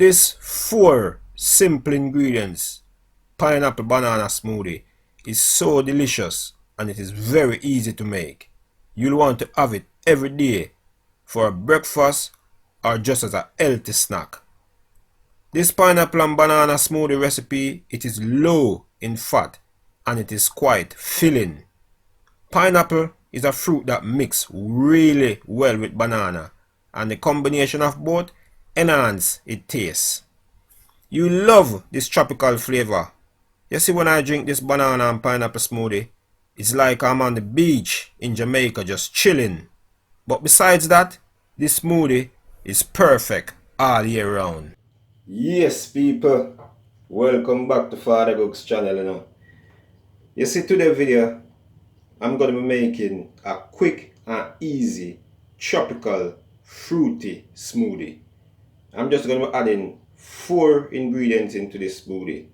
With this 4 simple ingredients, pineapple banana smoothie is so delicious and it is very easy to make. You'll want to have it every day for a breakfast or just as a healthy snack. This pineapple and banana smoothie recipe, it is low in fat and it is quite filling. Pineapple is a fruit that mixes really well with banana, and the combination of both enhance its taste. You love this tropical flavor. You see, when I drink this banana and pineapple smoothie, it's like I'm on the beach in Jamaica just chilling. But besides that, this smoothie is perfect all year round. Yes, people, welcome back to FadaGugs Channel. You see, today's video, I'm going to be making a quick and easy tropical fruity smoothie. I'm just going to be adding 4 ingredients into this smoothie.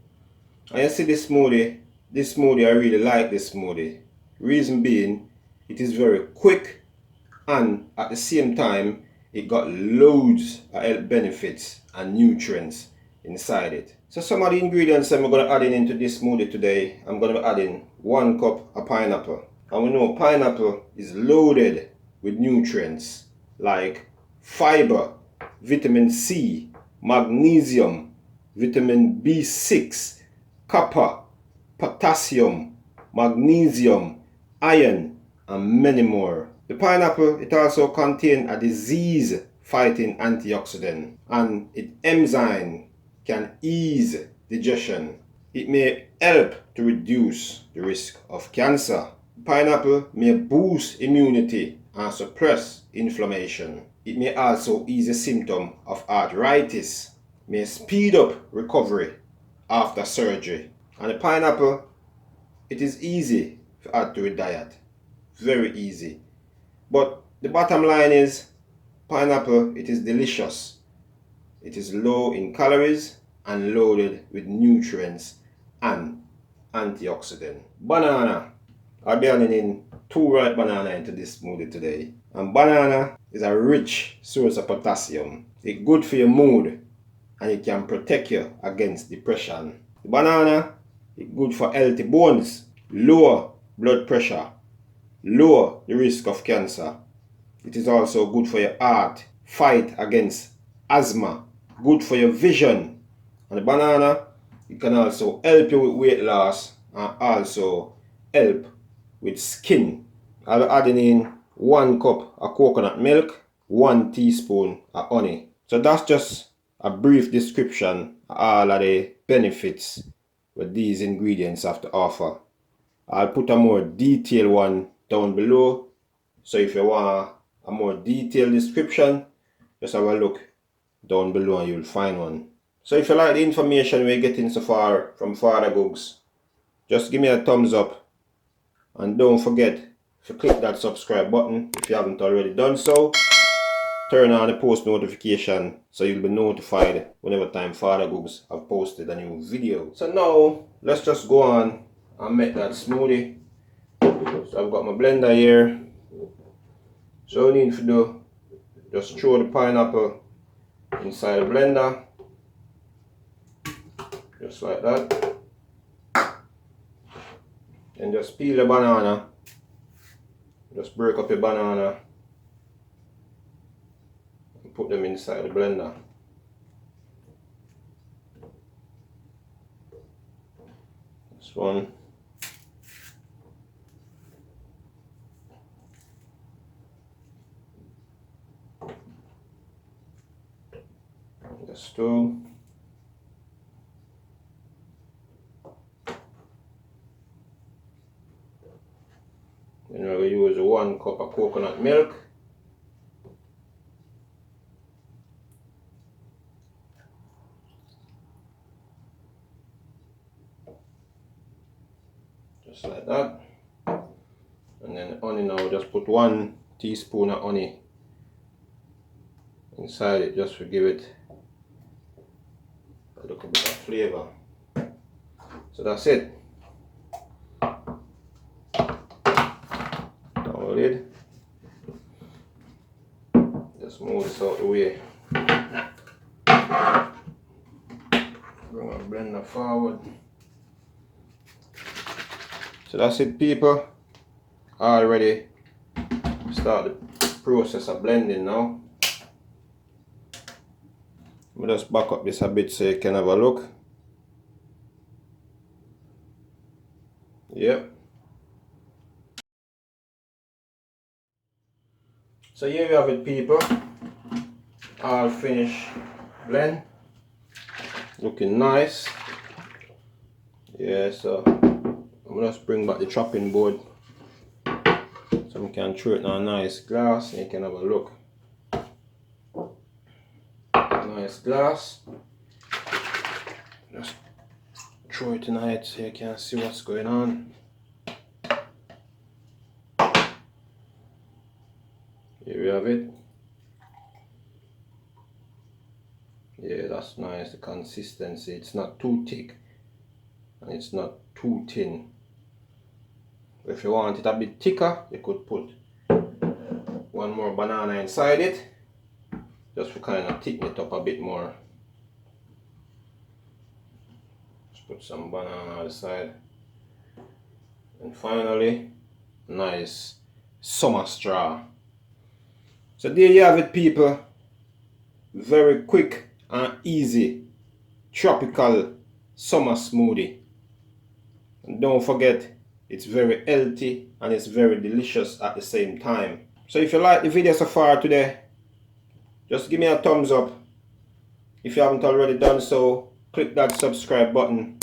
And you see this smoothie, I really like this smoothie. Reason being, it is very quick and at the same time, it got loads of health benefits and nutrients inside it. So some of the ingredients I'm going to add into this smoothie today, I'm going to be adding 1 cup of pineapple. And we know pineapple is loaded with nutrients like fiber, vitamin C, magnesium, vitamin B6, copper, potassium, magnesium, iron, and many more. The pineapple, it also contains a disease-fighting antioxidant, and its enzyme can ease digestion. It may help to reduce the risk of cancer. Pineapple may boost immunity and suppress inflammation. It may also ease the symptom of arthritis, may speed up recovery after surgery. And the pineapple, it is easy to add to a diet. Very easy. But the bottom line is, pineapple, it is delicious. It is low in calories and loaded with nutrients and antioxidant. Banana. I'll be adding in 2 ripe banana into this smoothie today. And banana is a rich source of potassium. It's good for your mood and it can protect you against depression. The banana is good for healthy bones, lower blood pressure, lower the risk of cancer. It is also good for your heart, fight against asthma, good for your vision. And the banana, it can also help you with weight loss and also help with skin. I'll be adding in 1 cup of coconut milk, 1 teaspoon of honey. So that's just a brief description of all of the benefits that these ingredients have to offer. I'll put a more detailed one down below. So if you want a more detailed description, just have a look down below and you'll find one. So if you like the information we're getting so far from FadaGugs, just give me a thumbs up. And don't forget to click that subscribe button if you haven't already done so. Turn on the post notification so you'll be notified whenever time FadaGugs have posted a new video. So now, let's just go on and make that smoothie. So I've got my blender here. So what I need to do, just throw the pineapple inside the blender. Just like that. And just peel the banana. Just break up the banana and put them inside the blender. This one. This 2. Then we're going to use 1 cup of coconut milk. Just like that. And then honey now, just put 1 teaspoon of honey inside it just to give it a little bit of flavor. So that's it. Lid. Just move this out the way. blender forward. So that's it, people. Already start the process of blending now. I'll just back up this a bit so you can have a look. Yep. So here you have it, people. All finished blend. Looking nice. Yeah, so I'm just bring back the chopping board so we can throw it in a nice glass and you can have a look. Nice glass. Just throw it in it so you can see what's going on. Here we have it. Yeah, that's nice, the consistency. It's not too thick and it's not too thin. If you want it a bit thicker, you could put one more banana inside it, just to kind of thicken it up a bit more. Just put some banana on the side. And finally, nice summer straw. So there you have it, people. Very quick and easy tropical summer smoothie. And don't forget, it's very healthy and it's very delicious at the same time. So if you like the video so far today, just give me a thumbs up. If you haven't already done so, click that subscribe button.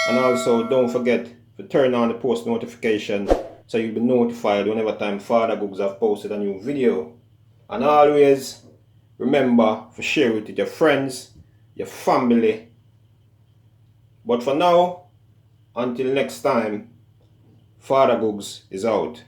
And also don't forget to turn on the post notification so you'll be notified whenever time FadaGugs have posted a new video. And always remember to share it with your friends, your family. But for now, until next time, FadaGugs is out.